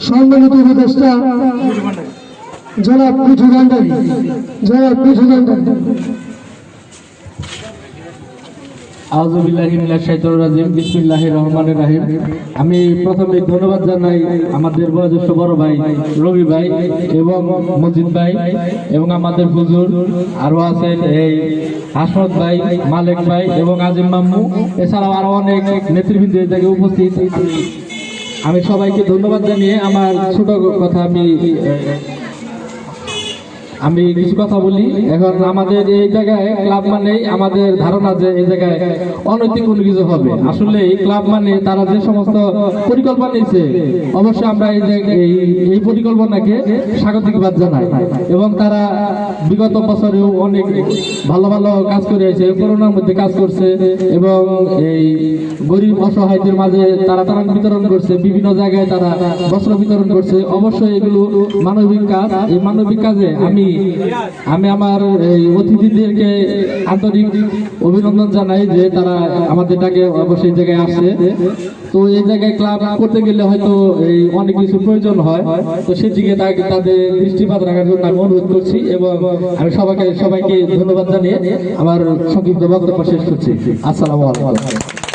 সম্মানিত উপদেষ্টা জনাব পিঠু ভান্ডারী, আমি প্রথমে ধন্যবাদ জানাই আমাদের বয়োজ্যেষ্ঠ বড় ভাই রবি ভাই এবং মজিদ ভাই এবং আমাদের হুজুর আরো আছেন এই হাসমত ভাই, মালিক ভাই এবং আজিম মাম্মু, এছাড়াও আরো অনেক নেতৃবৃন্দ এই জায়গায় উপস্থিত। আমি সবাইকে ধন্যবাদ জানিয়ে আমার ছোট কথা আমি কিছু কথা বলি। এখন আমাদের এই জায়গায় ক্লাব মানে আমাদের ধারণা যে এই জায়গায় অনৈতিক কোনো কিছু হবে। আসলে এই ক্লাব মানে তারা যে সমস্ত পরিকল্পনা নিয়েছে, অবশ্যই আমরা এই পরিকল্পনাকে স্বাগতিকবাদ জানাই এবং তারা বিগত বছরেও অনেক ভালো ভালো কাজ করে আছে, করোনার মধ্যে কাজ করছে এবং এই গরিব অসহায়দের মাঝে তারা ত্রাণ বিতরণ করছে, বিভিন্ন জায়গায় তারা বস্ত্র বিতরণ করছে। অবশ্যই এগুলো মানবিক কাজ। এই মানবিক কাজে আমি আমার এই অতিথিদেরকে আন্তরিক অভিনন্দন জানাই যে তারা আমাদের ডাকে অবশ্যই জায়গায় আসছে। তো এই জায়গায় ক্লাব করতে গেলে হয়তো এই অনেক কিছু প্রয়োজন হয়, তো সেদিকে তাদের দৃষ্টিপাত রাখার জন্য আমি অনুরোধ করছি এবং আমি সবাইকে ধন্যবাদ জানিয়ে আমার সংক্ষিপ্ত বক্তব্য শেষ করছি। আসসালামু আলাইকুম।